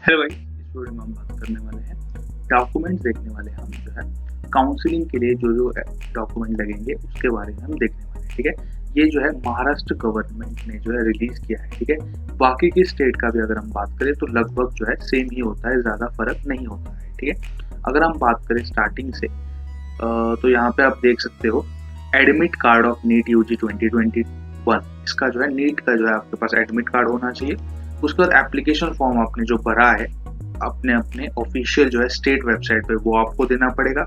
Hello भाई, इस video में हम बात करने वाले हैं डॉक्यूमेंट्स देखने वाले हैं हम जो है काउंसलिंग के लिए जो जो डॉक्यूमेंट लगेंगे उसके बारे में हम देखने वाले हैं। ठीक है, ये जो है महाराष्ट्र गवर्नमेंट ने जो है रिलीज किया है। ठीक है, बाकी की स्टेट का भी अगर हम बात करें तो लगभग जो है सेम ही होता है, ज़्यादा फर्क नहीं होता है। ठीक है, अगर हम बात करें स्टार्टिंग से तो यहाँ पे आप देख सकते हो admit card of NEET UG 2021। इसका जो है नीट का जो है आपके पास एडमिट कार्ड होना चाहिए। उसके बाद एप्लीकेशन फॉर्म आपने जो भरा है अपने अपने ऑफिशियल जो है स्टेट वेबसाइट पे वो आपको देना पड़ेगा।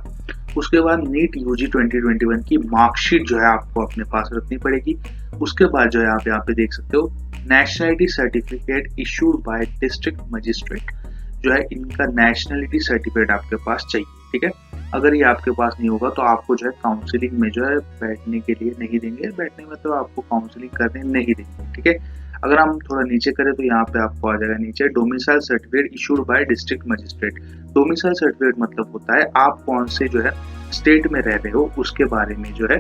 उसके बाद नीट यूजी 2021 की मार्कशीट जो है आपको अपने पास रखनी पड़ेगी। उसके बाद जो है आप यहाँ पे देख सकते हो nationality certificate issued by district magistrate, जो है इनका नेशनलिटी सर्टिफिकेट आपके पास चाहिए। ठीक है, अगर ये आपके पास नहीं होगा तो आपको जो है काउंसलिंग में जो है बैठने के लिए नहीं देंगे, बैठने में तो आपको काउंसलिंग करने नहीं देंगे। ठीक है, अगर हम थोड़ा नीचे करें तो यहाँ पे आपको आ जाएगा नीचे domicile certificate issued by district magistrate. Domicile certificate मतलब होता है आप कौन से जो है स्टेट में रह रहे हो उसके बारे में जो है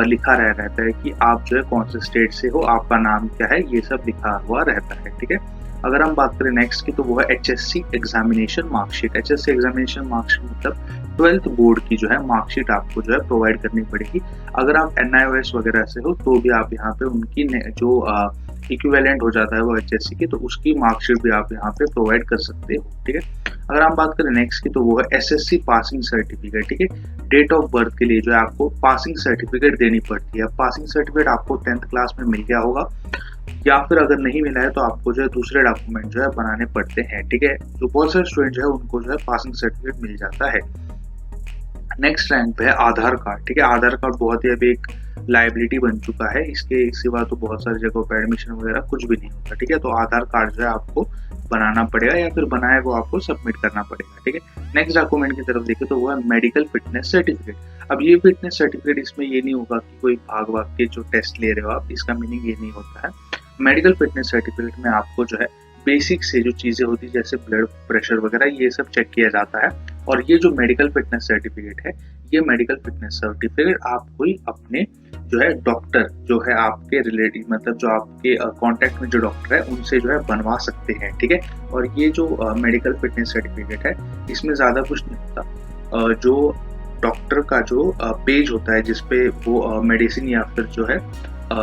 लिखा रहता है कि आप जो है कौन से स्टेट से हो, आपका नाम क्या है, ये सब लिखा हुआ रहता है। ठीक है, अगर हम बात करें नेक्स्ट की तो वो है HSC examination marksheet. HSC examination marksheet मतलब 12th बोर्ड की जो है मार्कशीट आपको जो है प्रोवाइड करनी पड़ेगी। अगर आप एनआईओएस वगैरह से हो तो भी आप यहाँ पे उनकी जो इक्विवेलेंट हो जाता है वो एचएससी की, तो उसकी मार्कशीट भी आप यहाँ पे प्रोवाइड कर सकते हो। ठीक है, अगर हम बात करें नेक्स्ट की तो वो है एसएससी पासिंग सर्टिफिकेट। ठीक है, डेट ऑफ बर्थ के लिए जो है आपको पासिंग सर्टिफिकेट देनी पड़ती है। पासिंग सर्टिफिकेट आपको 10th क्लास में मिल गया होगा, या फिर अगर नहीं मिला है तो आपको जो है दूसरे डॉक्यूमेंट जो है बनाने पड़ते हैं। ठीक है, जो बहुत सारे स्टूडेंट जो है उनको जो है पासिंग सर्टिफिकेट मिल जाता है। नेक्स्ट रैंक पे है आधार कार्ड। ठीक है, आधार कार्ड बहुत ही अभी एक लाइबिलिटी बन चुका है, इसके सिवा तो बहुत सारी जगहों पर एडमिशन वगैरह कुछ भी नहीं होता। ठीक है, तो आधार कार्ड जो है आपको बनाना पड़ेगा या फिर बनाए वो आपको सबमिट करना पड़ेगा। ठीक है, नेक्स्ट डॉक्यूमेंट की तरफ देखें तो वो है मेडिकल फिटनेस सर्टिफिकेट। अब ये फिटनेस सर्टिफिकेट इसमें ये नहीं होगा कि कोई भाग भाग के जो टेस्ट ले रहे हो आप, इसका मीनिंग ये नहीं होता है। मेडिकल फिटनेस सर्टिफिकेट में आपको जो है बेसिक से जो चीज़ें होती है जैसे ब्लड प्रेशर वगैरह ये सब चेक किया जाता है। और ये जो मेडिकल फिटनेस सर्टिफिकेट है, ये मेडिकल फिटनेस सर्टिफिकेट आप कोई अपने जो है डॉक्टर जो है आपके रिलेटिव मतलब जो आपके कांटेक्ट में जो डॉक्टर है उनसे जो है बनवा सकते हैं। ठीक है, और ये जो मेडिकल फिटनेस सर्टिफिकेट है इसमें ज़्यादा कुछ नहीं होता। जो डॉक्टर का जो पेज होता है जिसपे वो मेडिसिन या फिर जो है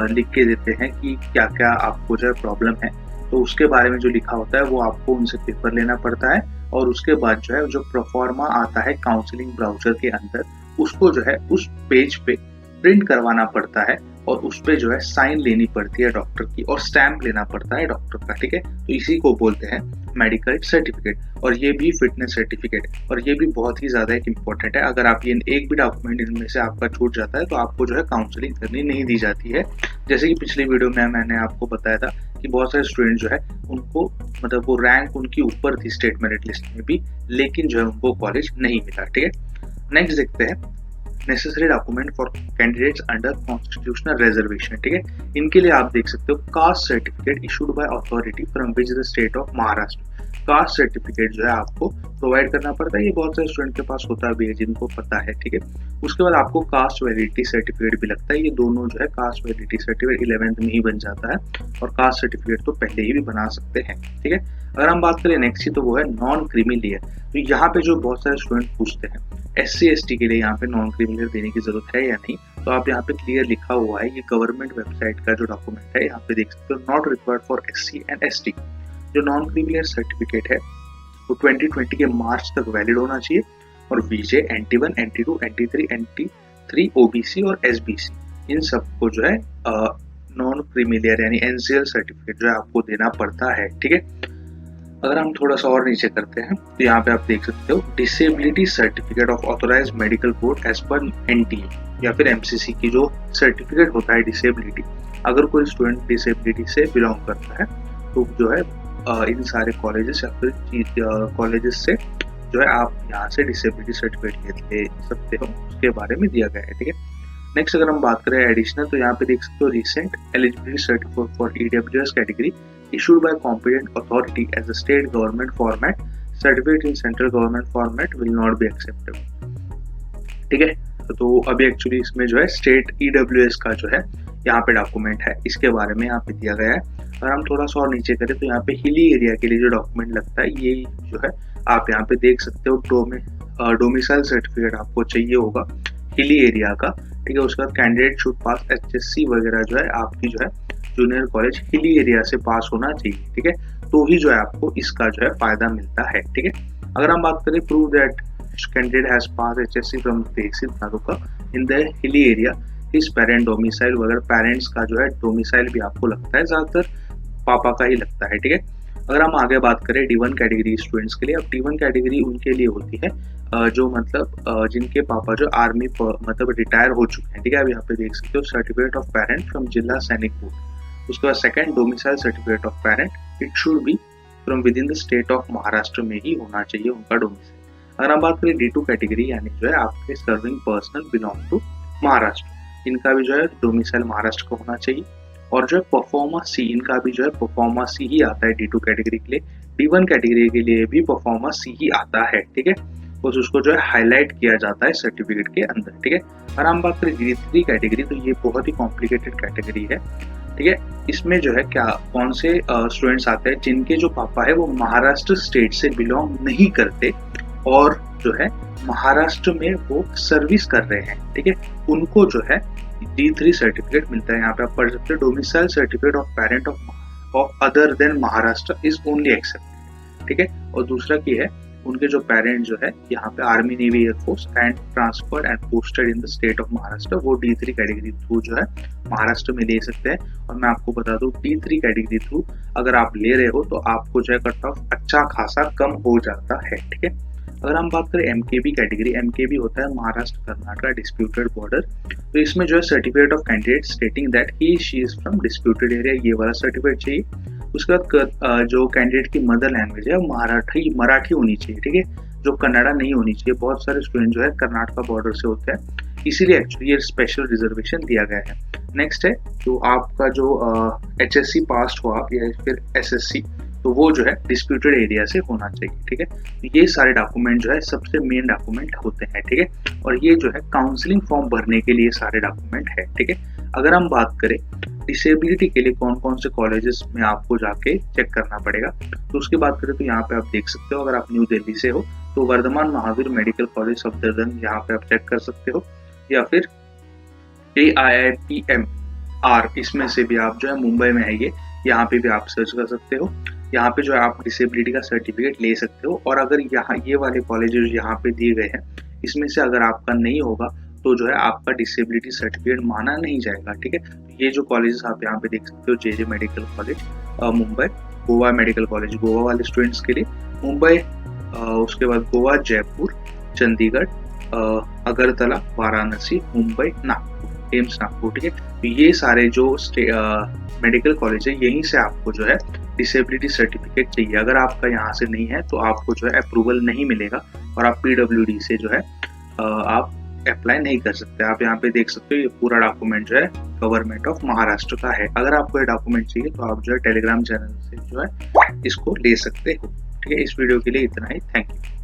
लिख के देते हैं कि क्या क्या आपको जो है प्रॉब्लम है, तो उसके बारे में जो लिखा होता है वो आपको उनसे पेपर लेना पड़ता है। और उसके बाद जो है जो प्रोफॉर्मा आता है काउंसलिंग ब्राउचर के अंदर, उसको जो है उस पेज पे प्रिंट करवाना पड़ता है और उस पे जो है साइन लेनी पड़ती है डॉक्टर की और स्टैम्प लेना पड़ता है डॉक्टर का। ठीक है, तो इसी को बोलते हैं मेडिकल सर्टिफिकेट। और ये भी फिटनेस सर्टिफिकेट, और ये भी बहुत ही ज़्यादा एक इम्पॉर्टेंट है। अगर आप ये एक भी डॉक्यूमेंट इनमें से आपका छूट जाता है तो आपको जो है काउंसलिंग करनी नहीं दी जाती है। जैसे कि पिछली वीडियो में मैंने आपको बताया था कि बहुत सारे स्टूडेंट जो है उनको मतलब वो रैंक उनकी ऊपर थी स्टेट मेरिट लिस्ट में भी, लेकिन जो है उनको कॉलेज नहीं मिला। ठीक है, नेक्स्ट देखते हैं necessary document for candidates under constitutional reservation. ठीक है, इनके लिए आप देख सकते हो caste certificate issued by authority from which the state of Maharashtra. Caste certificate जो है आपको प्रोवाइड करना पड़ता है, ये बहुत सारे स्टूडेंट के पास होता भी है जिनको पता है। ठीक है, उसके बाद आपको कास्ट वैलिडिटी सर्टिफिकेट भी लगता है। ये दोनों जो है कास्ट वैलिडिटी सर्टिफिकेट 11th में ही बन जाता है और कास्ट सर्टिफिकेट तो पहले ही भी बना सकते हैं। ठीक है, अगर हम बात करें नेक्स्ट की तो वो है नॉन क्रीमी लेयर। तो यहाँ पे जो बहुत सारे स्टूडेंट पूछते हैं SC ST के लिए यहाँ पे नॉन क्रीमी लेयर देने की जरूरत है या नहीं, तो आप यहाँ पे क्लियर लिखा हुआ है, ये गवर्नमेंट वेबसाइट का जो डॉक्यूमेंट है यहाँ पे देख सकते हो, not required for SC and ST। जो नॉन क्रीमी लेयर सर्टिफिकेट है वो 2020 के मार्च तक वैलिड होना चाहिए और VJ, NT1, NT2, NT3, NT3 OBC और SBC इन सबको जो है नॉन क्रीमी लेयर यानी NCL सर्टिफिकेट जो है आपको देना पड़ता है। ठीक है, अगर हम थोड़ा सा और नीचे करते हैं तो यहाँ पे आप देख सकते हो disability certificate of authorised medical board as per NTA या फिर MCC की जो सर्टिफिकेट होता है डिसेबिलिटी। अगर कोई स्टूडेंट डिसेबिलिटी से बिलोंग करता है तो जो है इन सारे कॉलेजेस या फिर कॉलेजेस से जो है आप यहाँ से डिसेबिलिटी सर्टिफिकेट ले सकते हो, उसके बारे में दिया गया है। ठीक है, नेक्स्ट अगर हम बात करें एडिशनल तो यहाँ पे देख सकते हो recent eligibility certificate for EWS category issued by competent authority as a state government format, certificate in central government format will not be accepted। ठीक है, तो अभी एक्चुअली इसमें जो है स्टेट EWS का जो है यहाँ पे डॉक्यूमेंट है, इसके बारे में यहाँ पे दिया गया है। अगर हम थोड़ा सा और नीचे करें तो यहाँ पे हिली एरिया के लिए जो डॉक्यूमेंट लगता है ये जो है आप यहाँ पे देख सकते हो। डोमिसाइल सर्टिफिकेट आपको चाहिए होगा हिली एरिया का, ठीक है। उसके बाद कैंडिडेट शुड पास HSC वगैरह जो है आपकी जो है जूनियर कॉलेज हिली एरिया से पास होना चाहिए, ठीक है। तो ही जो है आपको इसका जो है फायदा मिलता है, ठीक है। अगर हम बात करें prove that candidate has pass HSC from tehsil taluka in the hilly area, इस पेरेंट डोमिसाइल वगैरह पेरेंट्स का जो है डोमिसाइल भी आपको लगता है, ज्यादातर पापा का ही लगता है, ठीक है। अगर हम आगे बात करें D1 कैटेगरी स्टूडेंट्स के लिए, अब D1 कैटेगरी उनके लिए होती है जो मतलब जिनके पापा जो आर्मी मतलब रिटायर हो चुके हैं, ठीक है। अब यहाँ पे देख सकते हो सर्टिफिकेट ऑफ पेरेंट फ्रॉम जिला सैनिक बोर्ड। उसके बाद second domicile certificate of parent, it should be from with in the state of Maharashtra में ही होना चाहिए उनका डोमिसाइल। अगर हम बात करें D2 कैटेगरी यानी जो है आपके serving personnel belong to Maharashtra, इनका भी जो है डोमिसाइल महाराष्ट्र का होना चाहिए। और जो है परफॉर्मा सी, इनका भी जो है परफॉर्मा सी ही आता है D2 कैटेगरी के लिए। D1 कैटेगरी के लिए भी परफॉर्मा सी ही आता है, ठीक है। बस उसको जो है हाईलाइट किया जाता है सर्टिफिकेट के अंदर, ठीक है। अगर हम बात करें D3 कैटेगरी तो ये बहुत ही कॉम्प्लिकेटेड कैटेगरी है, ठीक है। इसमें जो है क्या कौन से स्टूडेंट्स आते हैं जिनके जो पापा है वो महाराष्ट्र स्टेट से बिलोंग नहीं करते और जो है महाराष्ट्र में वो सर्विस कर रहे हैं, ठीक है। उनको जो है D3 सर्टिफिकेट मिलता है। यहाँ पे आप पढ़ सकते हो domicile certificate of parent of other than Maharashtra is only accepted, ठीक है। और दूसरा की है उनके जो पेरेंट जो है यहाँ पे army navy air force and transferred and posted in the state of Maharashtra, वो D3 कैटेगरी थ्रू जो है महाराष्ट्र में ले सकते हैं। और मैं आपको बता दूं D3 कैटेगरी थ्रू अगर आप ले रहे हो तो आपको जो है कट ऑफ अच्छा खासा कम हो जाता है, ठीक है। अगर हम बात करें MKB कैटेगरी, MKB होता है महाराष्ट्र कर्नाटक डिस्प्यूटेड बॉर्डर, तो इसमें जो है certificate of candidate stating that he she is from disputed area, ये वाला सर्टिफिकेट चाहिए। उसके बाद जो कैंडिडेट की मदर लैंग्वेज है मराठी होनी चाहिए, ठीक है, जो कन्नड़ा नहीं होनी चाहिए। बहुत सारे स्टूडेंट जो है कर्नाटक बॉर्डर से होते हैं, इसीलिए एक्चुअली ये स्पेशल रिजर्वेशन दिया गया है। नेक्स्ट है जो आपका जो HSC पास हुआ या फिर SSC, तो वो जो है डिस्प्यूटेड एरिया से होना चाहिए, ठीक है। तो ये सारे डॉक्यूमेंट जो है सबसे मेन डॉक्यूमेंट होते हैं, ठीक है। और ये जो है काउंसलिंग फॉर्म भरने के लिए सारे डॉक्यूमेंट है, ठीक है। अगर हम बात करें डिसेबिलिटी के लिए कौन कौन से कॉलेजेस में आपको जाके चेक करना पड़ेगा, तो उसकी बात करें तो यहाँ पे आप देख सकते हो। अगर आप न्यू दिल्ली से हो तो वर्धमान महावीर मेडिकल कॉलेज सफदरजंग यहाँ पे आप चेक कर सकते हो, या फिर AIIPMR इसमें से भी आप जो है मुंबई में है ये, यहाँ पे भी आप सर्च कर सकते हो। यहाँ पे जो है आप डिसेबिलिटी का सर्टिफिकेट ले सकते हो। और अगर यहाँ ये वाले कॉलेजेस यहाँ पे दिए गए हैं इसमें से अगर आपका नहीं होगा तो जो है आपका डिसेबिलिटी सर्टिफिकेट माना नहीं जाएगा, ठीक है। ये जो कॉलेजेस आप यहाँ पे देख सकते हो JJ medical college Mumbai, Goa medical college Goa वाले स्टूडेंट्स के लिए मुंबई, उसके बाद गोवा, जयपुर, चंडीगढ़, अगरतला, वाराणसी, मुंबई, नागपुर, एम्स नागपुर, ठीक है। तो ये सारे जो मेडिकल कॉलेज है यहीं से आपको जो है डिसेबिलिटी सर्टिफिकेट चाहिए। अगर आपका यहाँ से नहीं है तो आपको जो है अप्रूवल नहीं मिलेगा और आप PWD से जो है आप अप्लाई नहीं कर सकते। आप यहाँ पे देख सकते हो ये पूरा डॉक्यूमेंट जो है गवर्नमेंट ऑफ महाराष्ट्र का है। अगर आपको ये डॉक्यूमेंट चाहिए तो आप जो है टेलीग्राम चैनल से जो है इसको ले सकते हो, ठीक है। इस वीडियो के लिए इतना ही, थैंक यू।